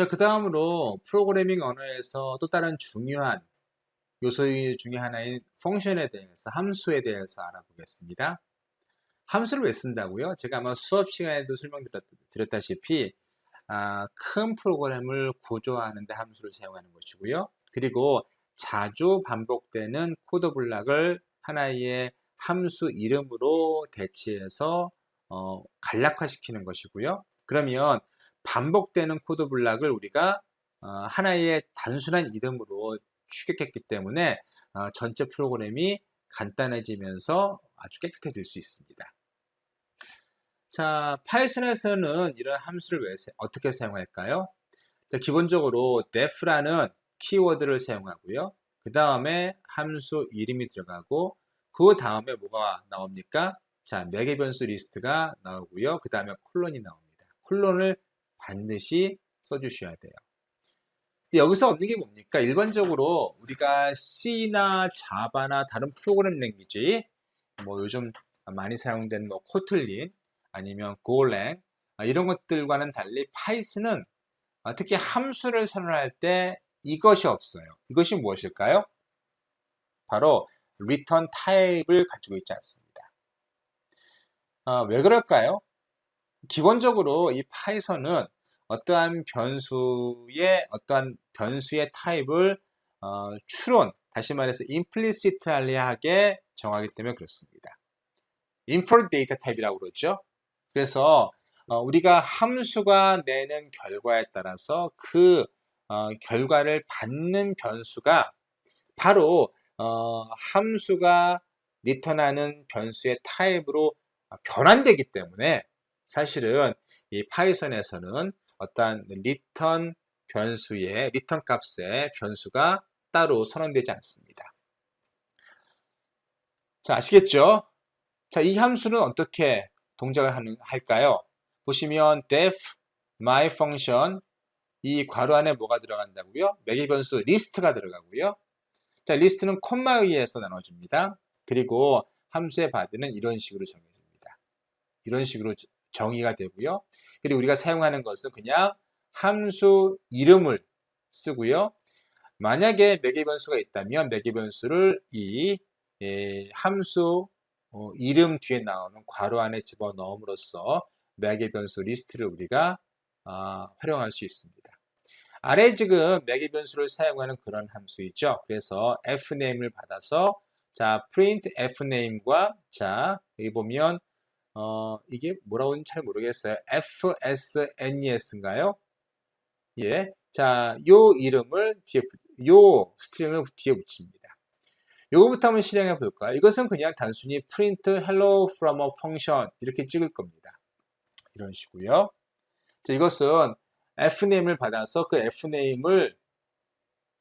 자, 그 다음으로 프로그래밍 언어에서 또 다른 중요한 요소 중에 하나인 펑션에 대해서, 함수에 대해서 알아보겠습니다. 함수를 왜 쓴다고요? 제가 아마 수업 시간에도 설명드렸다시피 큰 프로그램을 구조하는 데 함수를 사용하는 것이고요. 그리고 자주 반복되는 코드 블록을 하나의 함수 이름으로 대체해서 간략화시키는 것이고요. 그러면 반복되는 코드 블록을 우리가 하나의 단순한 이름으로 추격했기 때문에 전체 프로그램이 간단해지면서 아주 깨끗해질 수 있습니다. 자, 파이썬에서는 이런 함수를 어떻게 사용할까요? 자, 기본적으로 def라는 키워드를 사용하고요. 그 다음에 함수 이름이 들어가고 그 다음에 뭐가 나옵니까? 자, 매개 변수 리스트가 나오고요. 그 다음에 콜론이 나옵니다. 콜론을 반드시 써주셔야 돼요. 여기서 없는 게 뭡니까? 일반적으로 우리가 C나 자바나 다른 프로그램 랭귀지, 뭐 요즘 많이 사용되는 뭐 코틀린 아니면 고랭 이런 것들과는 달리 파이썬은 특히 함수를 선언할 때 이것이 없어요. 이것이 무엇일까요? 바로 return type을 가지고 있지 않습니다. 왜 그럴까요? 기본적으로 이 파이썬은 어떠한 변수의 타입을 추론, 다시 말해서 implicit하게 정하기 때문에 그렇습니다. inferred data type이라고 그러죠. 그래서 우리가 함수가 내는 결과에 따라서 그 결과를 받는 변수가 바로 함수가 리턴하는 변수의 타입으로 변환되기 때문에 사실은 이 파이썬에서는 어떠한 리턴 값의 변수가 따로 선언되지 않습니다. 자, 아시겠죠? 자, 이 함수는 어떻게 동작을 할까요? 보시면 def my function 이 괄호 안에 뭐가 들어간다고요? 매개 변수 리스트가 들어가고요. 자, 리스트는 콤마에 의해서 나눠집니다. 그리고 함수의 바디는 이런 식으로 정해집니다. 이런 식으로 정의가 되고요. 그리고 우리가 사용하는 것은 그냥 함수 이름을 쓰고요. 만약에 매개 변수가 있다면 매개 변수를 이 함수 이름 뒤에 나오는 괄호 안에 집어넣음으로써 매개 변수 리스트를 우리가 활용할 수 있습니다. 아래 지금 매개 변수를 사용하는 그런 함수이죠. 그래서 fname을 받아서 자 print fname과 자 여기 보면 이게 뭐라고 하는지 잘 모르겠어요. fsnes인가요? 예. 자, 요 이름을 요 스트링을 뒤에 붙입니다. 요거부터 한번 실행해 볼까요? 이것은 그냥 단순히 print hello from a function 이렇게 찍을 겁니다. 이런 식으로요. 자, 이것은 fname을 받아서 그 fname을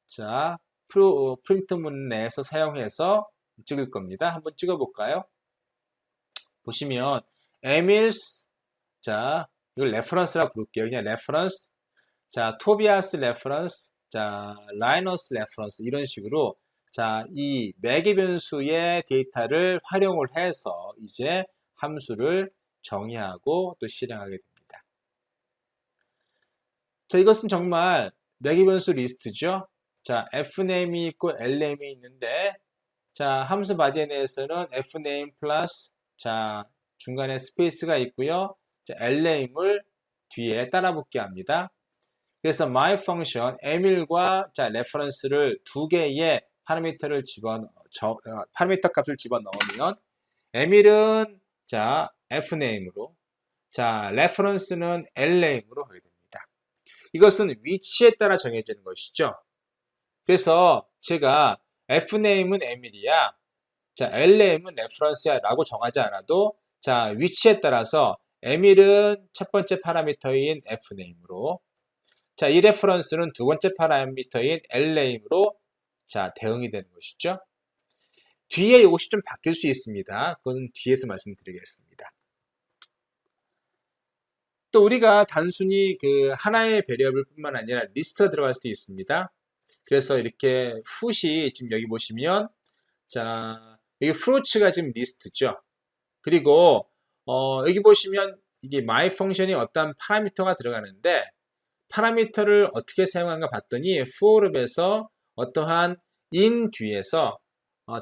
자, 프린트 문 내에서 사용해서 찍을 겁니다. 한번 찍어 볼까요? 보시면 emils 자, 이걸 레퍼런스라고 부를게요. 그냥 레퍼런스 자, 토비아스 레퍼런스 자, 라이너스 레퍼런스 이런 식으로 자, 이 매개 변수의 데이터를 활용을 해서 이제 함수를 정의하고 또 실행하게 됩니다. 자, 이것은 정말 매개 변수 리스트죠. 자, fname이 있고 lname이 있는데 자, 함수 바디에 대해서는 fname 플러스 자, 중간에 스페이스가 있고요. 자, lname을 뒤에 따라 붙게 합니다. 그래서 my function emil과 자, 레퍼런스를 두 개의 파라미터를 파라미터 값을 집어넣으면 emil은 자, fname으로 자, 레퍼런스는 lname으로 하게 됩니다. 이것은 위치에 따라 정해지는 것이죠. 그래서 제가 fname은 emil이야. 자, lname은 reference야 라고 정하지 않아도 자, 위치에 따라서 emil은 첫 번째 파라미터인 fname으로 자, 이 레퍼런스는 두 번째 파라미터인 lname으로 자, 대응이 되는 것이죠. 뒤에 이것이 좀 바뀔 수 있습니다. 그건 뒤에서 말씀드리겠습니다. 또 우리가 단순히 그 하나의 베리어블 뿐만 아니라 리스트가 들어갈 수도 있습니다. 그래서 이렇게 풋이 지금 여기 보시면 자, 여기 fruits가 지금 리스트죠. 그리고 여기 보시면 이게 my function이 어떤 파라미터가 들어가는데 파라미터를 어떻게 사용하는가 봤더니 forloop에서 어떠한 in 뒤에서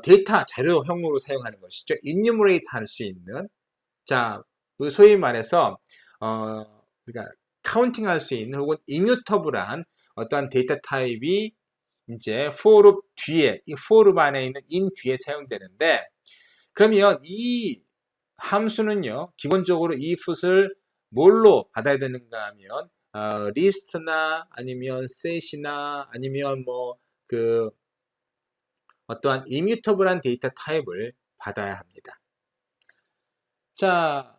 데이터 자료형으로 사용하는 것이죠. enumerate 할 수 있는, 자, 소위 말해서 우리가 카운팅 할 수 있는 혹은 immutable한 어떠한 데이터 타입이 이제 for 뒤에, 이 for 안에 있는 in 뒤에 사용되는데, 그러면 이 함수는요, 기본적으로 이 if을 뭘로 받아야 되는가 하면 list나 아니면 set이나 아니면 뭐 그 어떠한 immutable한 데이터 타입을 받아야 합니다. 자,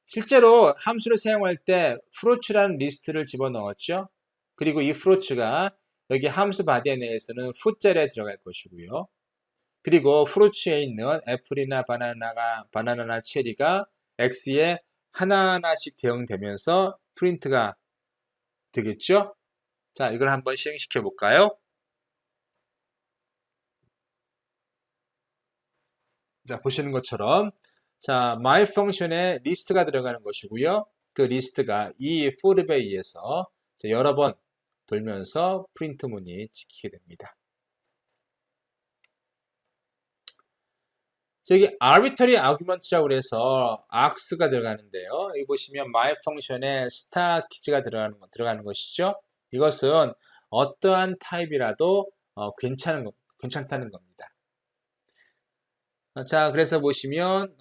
실제로 함수를 사용할 때 프로츠라는 리스트를 집어넣었죠. 그리고 이 프로츠가 여기 함수 바디 내에서는 풋자리에 들어갈 것이고요. 그리고 프루츠에 있는 애플이나 바나나나 체리가 X에 하나하나씩 대응되면서 프린트가 되겠죠? 자, 이걸 한번 실행시켜 볼까요? 자, 보시는 것처럼, 자, my function에 리스트가 들어가는 것이고요. 그 리스트가 이 forloop에 의해서 여러 번 돌면서 프린트 문이 찍히게 됩니다. 여기 arbitrary argument라고 해서 args가 들어가는데요. 여기 보시면 my function에 star 키즈가 들어가는 것이죠. 이것은 어떠한 타입이라도 괜찮다는 겁니다. 자, 그래서 보시면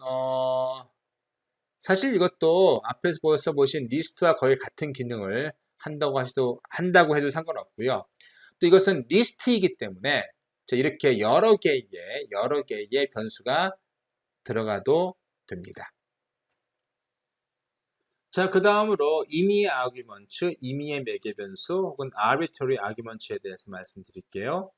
사실 이것도 앞에서 벌써 보신 리스트와 거의 같은 기능을 한다고 해도 상관없고요. 또 이것은 리스트이기 때문에 이렇게 여러 개의 변수가 들어가도 됩니다. 자, 그 다음으로 임의의 아규먼트, 임의의 매개 변수 혹은 arbitrary argument에 대해서 말씀드릴게요.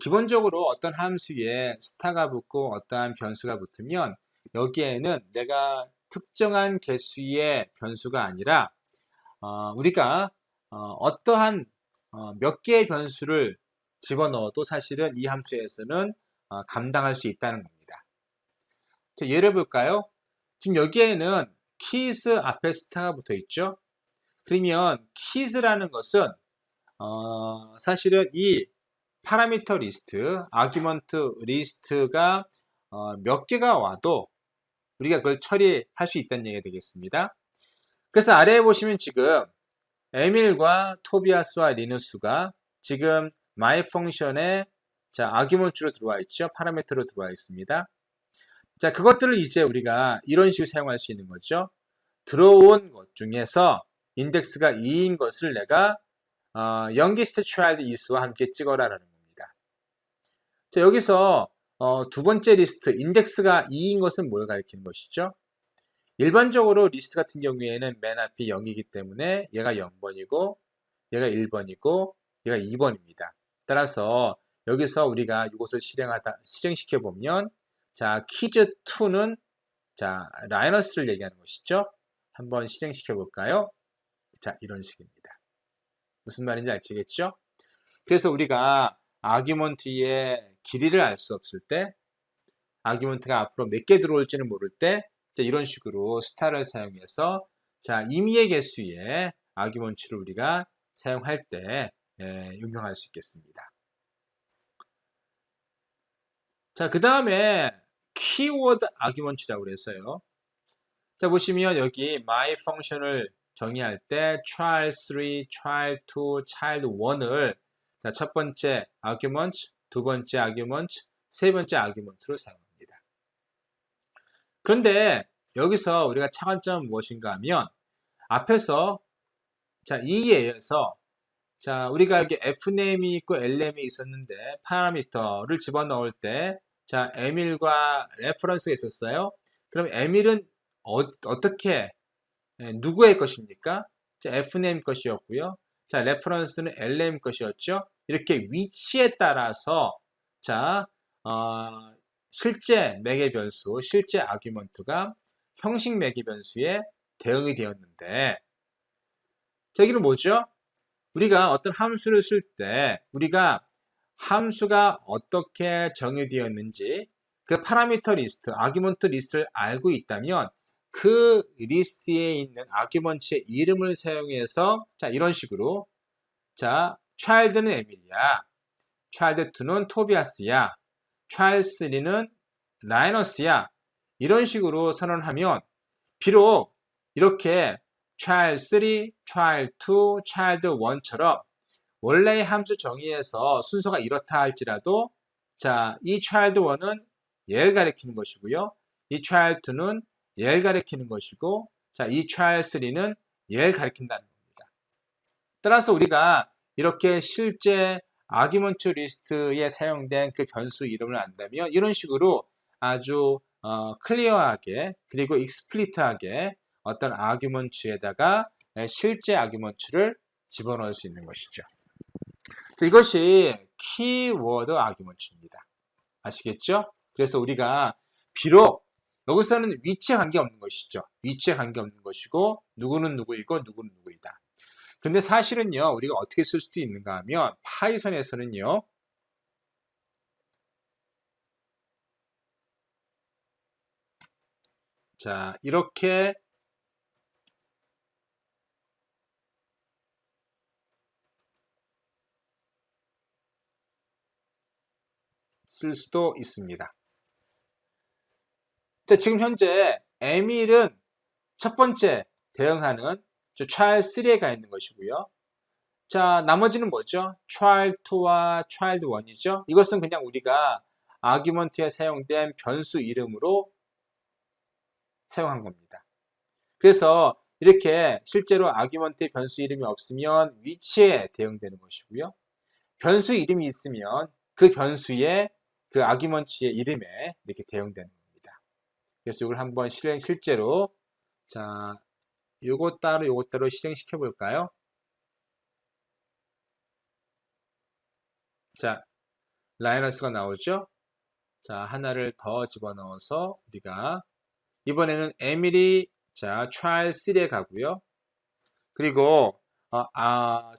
기본적으로 어떤 함수에 스타가 붙고 어떠한 변수가 붙으면 여기에는 내가 특정한 개수의 변수가 아니라 우리가 어떠한 몇 개의 변수를 집어넣어도 사실은 이 함수에서는 감당할 수 있다는 겁니다. 자, 예를 볼까요? 지금 여기에는 keys 앞에 스타가 붙어 있죠. 그러면 keys라는 것은 사실은 이 파라미터 리스트, 아규먼트 리스트가 몇 개가 와도 우리가 그걸 처리할 수 있다는 얘기가 되겠습니다. 그래서 아래에 보시면 지금 에밀과 토비아스와 리누스가 지금 my function에 아규먼트로 들어와 있죠. 파라미터로 들어와 있습니다. 자, 그것들을 이제 우리가 이런 식으로 사용할 수 있는 거죠. 들어온 것 중에서 인덱스가 2인 것을 내가 youngest child is와 함께 찍어라라는 겁니다. 자, 여기서 두 번째 리스트, 인덱스가 2인 것은 뭘 가리키는 것이죠? 일반적으로 리스트 같은 경우에는 맨 앞이 0이기 때문에 얘가 0번이고 얘가 1번이고 얘가 2번입니다. 따라서 여기서 우리가 이것을 실행시켜 보면 자, 키즈2는 자, 라이너스를 얘기하는 것이죠. 한번 실행시켜 볼까요? 자, 이런 식입니다. 무슨 말인지 아시겠죠? 그래서 우리가 아규먼트의 길이를 알 수 없을 때, 아규먼트가 앞으로 몇 개 들어올지는 모를 때, 자, 이런 식으로 스타를 사용해서 자, 임의의 개수의 아규먼트를 우리가 사용할 때 응용할 수 있겠습니다. 자, 그 다음에 키워드 아규먼트라고 그래서요. 자, 보시면 여기 my function을 정의할 때 child3, child2, child1을 자, 첫 번째 argument, 두 번째 argument, 세 번째 argument로 사용합니다. 그런데 여기서 우리가 차관점은 무엇인가 하면 앞에서 자, 이 예에서 자, 우리가 여기 fname이 있고 lname이 있었는데 파라미터를 집어넣을 때 자, 에밀과 레퍼런스가 있었어요. 그럼 에밀은 어떻게 누구의 것입니까? 자, fname 것이었고요. 자, 레퍼런스는 lname 것이었죠. 이렇게 위치에 따라서 자, 실제 매개 변수, 실제 아규먼트가 형식 매개 변수에 대응이 되었는데 자, 여기는 뭐죠? 우리가 어떤 함수를 쓸 때 우리가 함수가 어떻게 정의되었는지 그 파라미터 리스트, 아규먼트 리스트를 알고 있다면 그 리스트에 있는 아규먼트의 이름을 사용해서 자 이런 식으로 자 child는 에밀이야, child 2는 토비아스야, child 3는 라이너스야 이런 식으로 선언하면 비록 이렇게 child 3, child 2, child 1처럼 원래의 함수 정의에서 순서가 이렇다 할지라도 자, 이 child 1은 얘를 가리키는 것이고요. 이 child 2는 얘를 가리키는 것이고 자, 이 child 3는 얘를 가리킨다는 겁니다. 따라서 우리가 이렇게 실제 아규먼트 리스트에 사용된 그 변수 이름을 안다면 이런 식으로 아주 클리어하게 그리고 익스플리트하게 어떤 아규먼트에다가 실제 아규먼트를 집어넣을 수 있는 것이죠. 자, 이것이 키워드 아규먼트입니다. 아시겠죠? 그래서 우리가 비록 여기서는 위치에 관계없는 것이죠. 위치에 관계없는 것이고 누구는 누구이고 누구는 누구이다. 그런데 사실은요. 우리가 어떻게 쓸 수도 있는가 하면 파이썬에서는요. 자, 이렇게 쓸 수도 있습니다. 자, 지금 현재 에밀은 첫 번째 대응하는 child 3에 가 있는 것이고요. 자, 나머지는 뭐죠? child 2와 child 1이죠. 이것은 그냥 우리가 아규먼트에 사용된 변수 이름으로 사용한 겁니다. 그래서 이렇게 실제로 아규먼트의 변수 이름이 없으면 위치에 대응되는 것이고요. 변수 이름이 있으면 그 변수의 그 아규먼트의 이름에 이렇게 대응되는 겁니다. 그래서 이걸 한번 실제로 자, 요것 따로 실행시켜 볼까요? 자, 라이너스가 나오죠? 자, 하나를 더 집어넣어서 우리가 이번에는 에밀이 자, child 3에 가고요. 그리고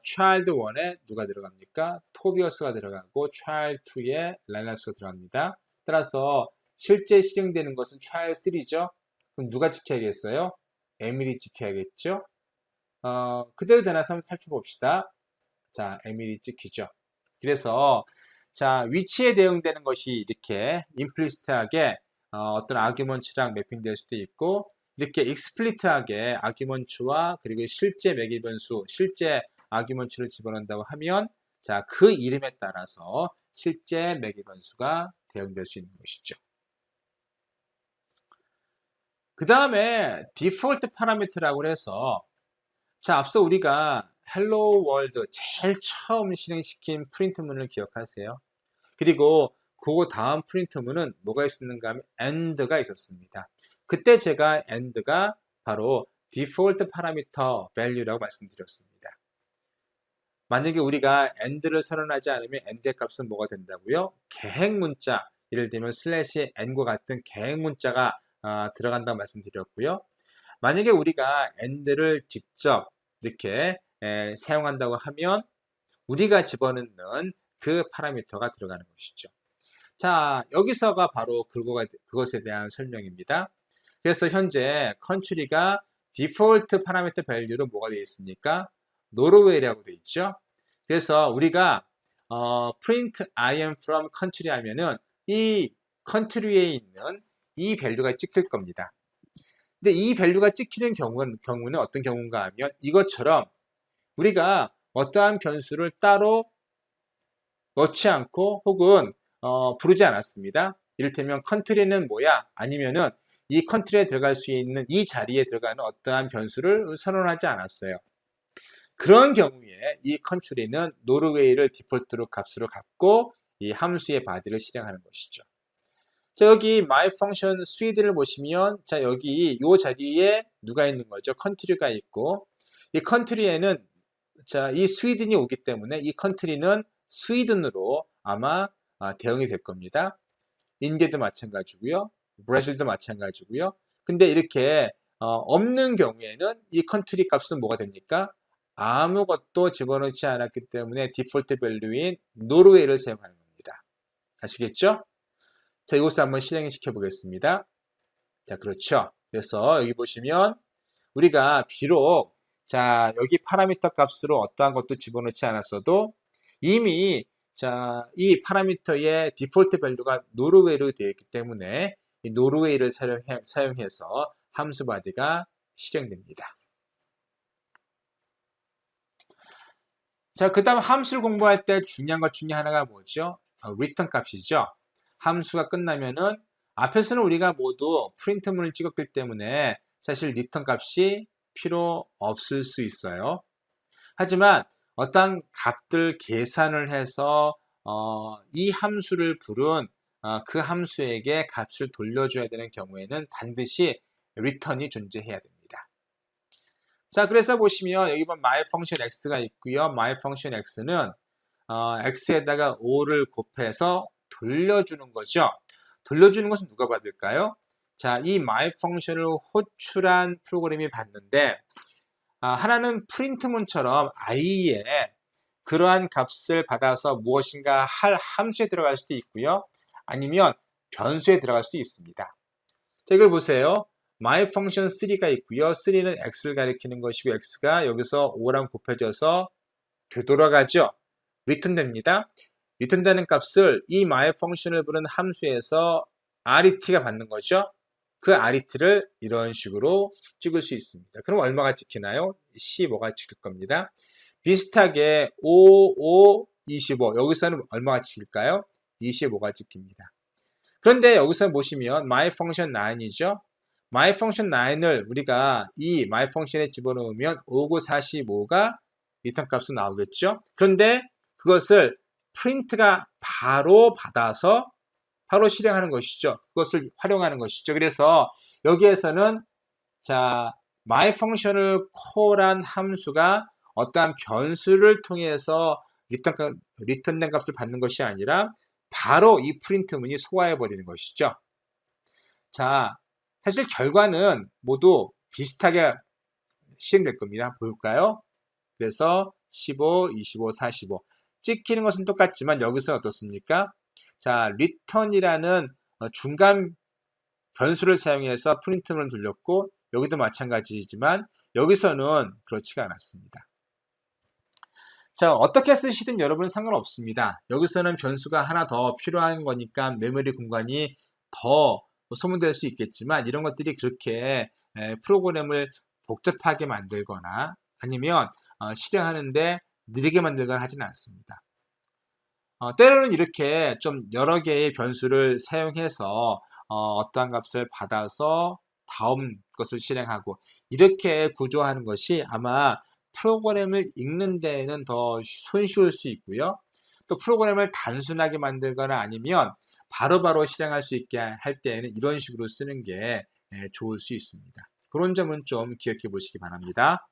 child 1에 누가 들어갑니까? 토비어스가 들어가고 child 2에 라이너스가 들어갑니다. 따라서 실제 실행되는 것은 child 3죠. 그럼 누가 지켜야겠어요? 에밀이 지켜야겠죠? 그대로 되나 한번 살펴봅시다. 자, 에밀이 찍히죠. 그래서 자, 위치에 대응되는 것이 이렇게 임플리시트하게 어떤 아규먼트랑 매핑될 수도 있고 이렇게 익스플리트하게 아규먼트와 그리고 실제 매개 변수, 실제 아규먼트를 집어넣는다고 하면 자, 그 이름에 따라서 실제 매개 변수가 대응될 수 있는 것이죠. 그 다음에 디폴트 파라미터라고 해서 자, 앞서 우리가 헬로 월드 제일 처음 실행시킨 프린트문을 기억하세요. 그리고 그 다음 프린트문은 뭐가 있었는가 하면 AND가 있었습니다. 그때 제가 AND가 바로 디폴트 파라미터 value라고 말씀드렸습니다. 만약에 우리가 AND를 선언하지 않으면 AND의 값은 뭐가 된다고요? 계획 문자, 예를 들면 슬래시 n과 같은 계획 문자가 들어간다고 말씀드렸고요. 만약에 우리가 AND를 직접 이렇게 사용한다고 하면 우리가 집어넣는 그 파라미터가 들어가는 것이죠. 자, 여기서가 바로 그것에 대한 설명입니다. 그래서 현재 country가 디폴트 파라미터 밸류로 뭐가 되어 있습니까? 노르웨이라고 되어 있죠. 그래서 우리가 print I am from country 하면은 이 country에 있는 이 밸류가 찍힐 겁니다. 근데 이 밸류가 찍히는 경우는 어떤 경우인가 하면 이것처럼 우리가 어떠한 변수를 따로 넣지 않고 혹은 부르지 않았습니다. 이를테면 country는 뭐야? 아니면은 이 country에 들어갈 수 있는 이 자리에 들어가는 어떠한 변수를 선언하지 않았어요. 그런 경우에 이 country는 노르웨이를 디폴트로 값으로 갖고 이 함수의 바디를 실행하는 것이죠. 자, 여기 my function Sweden을 보시면 자, 여기 이 자리에 누가 있는 거죠? country가 있고 이 country에는 자, 이 스웨덴이 오기 때문에 이 country는 스웨덴으로 아마 대응이 될 겁니다. 인디도 마찬가지고요. 브라질도 마찬가지고요. 근데 이렇게 없는 경우에는 이 country 값은 뭐가 됩니까? 아무것도 집어넣지 않았기 때문에 디폴트 밸류인 노르웨이를 사용하는 겁니다. 아시겠죠? 자, 이것을 한번 실행시켜 보겠습니다. 자, 그렇죠. 그래서 여기 보시면 우리가 비록 자 여기 파라미터 값으로 어떠한 것도 집어넣지 않았어도 이미 자 이 파라미터의 디폴트 밸류가 노르웨이로 되어 있기 때문에 이 노르웨이를 사용해서 함수 바디가 실행됩니다. 자, 그 다음 함수를 공부할 때 중요한 것 중에 하나가 뭐죠? 리턴 값이죠. 함수가 끝나면은 앞에서는 우리가 모두 프린트문을 찍었기 때문에 사실 리턴 값이 필요 없을 수 있어요. 하지만 어떤 값들 계산을 해서 이 함수를 부른 그 함수에게 값을 돌려줘야 되는 경우에는 반드시 리턴이 존재해야 됩니다. 자, 그래서 보시면 여기 보면 my function x가 있고요. my function x는 x에다가 5를 곱해서 돌려주는 거죠. 돌려주는 것은 누가 받을까요? 자, 이 my function을 호출한 프로그램이 받는데 하나는 프린트문처럼 i에 그러한 값을 받아서 무엇인가 할 함수에 들어갈 수도 있고요. 아니면 변수에 들어갈 수도 있습니다. 자, 이걸 보세요. my function 3가 있고요. 3는 x를 가리키는 것이고 x가 여기서 5랑 곱해져서 되돌아가죠. 리턴 됩니다. 리턴 되는 값을 이 my function을 부른 함수에서 ret가 받는 거죠. 그 ret를 이런 식으로 찍을 수 있습니다. 그럼 얼마가 찍히나요? 15가 찍힐 겁니다. 비슷하게 5, 5, 25 여기서는 얼마가 찍힐까요? 25가 찍힙니다. 그런데 여기서 보시면 my function 9이죠. my function 9을 우리가 이 my function에 집어넣으면 5, 9, 45가 리턴 값으로 나오겠죠. 그런데 그것을 프린트가 바로 받아서 바로 실행하는 것이죠. 그것을 활용하는 것이죠. 그래서 여기에서는 자 my function을 call한 함수가 어떠한 변수를 통해서 리턴된 값을 받는 것이 아니라 바로 이 프린트문이 소화해 버리는 것이죠. 자, 사실 결과는 모두 비슷하게 실행될 겁니다. 볼까요? 그래서 15, 25, 45 찍히는 것은 똑같지만 여기서 어떻습니까? 자, return이라는 중간 변수를 사용해서 프린트문을 돌렸고 여기도 마찬가지지만 여기서는 그렇지가 않았습니다. 자, 어떻게 쓰시든 여러분은 상관없습니다. 여기서는 변수가 하나 더 필요한 거니까 메모리 공간이 더 소모될 수 있겠지만 이런 것들이 그렇게 프로그램을 복잡하게 만들거나 아니면 실행하는데 느리게 만들거나 하지는 않습니다. 때로는 이렇게 좀 여러 개의 변수를 사용해서 어떠한 값을 받아서 다음 것을 실행하고 이렇게 구조하는 것이 아마 프로그램을 읽는 데에는 더 손쉬울 수 있고요. 또 프로그램을 단순하게 만들거나 아니면 바로바로 실행할 수 있게 할 때에는 이런 식으로 쓰는 게 좋을 수 있습니다. 그런 점은 좀 기억해 보시기 바랍니다.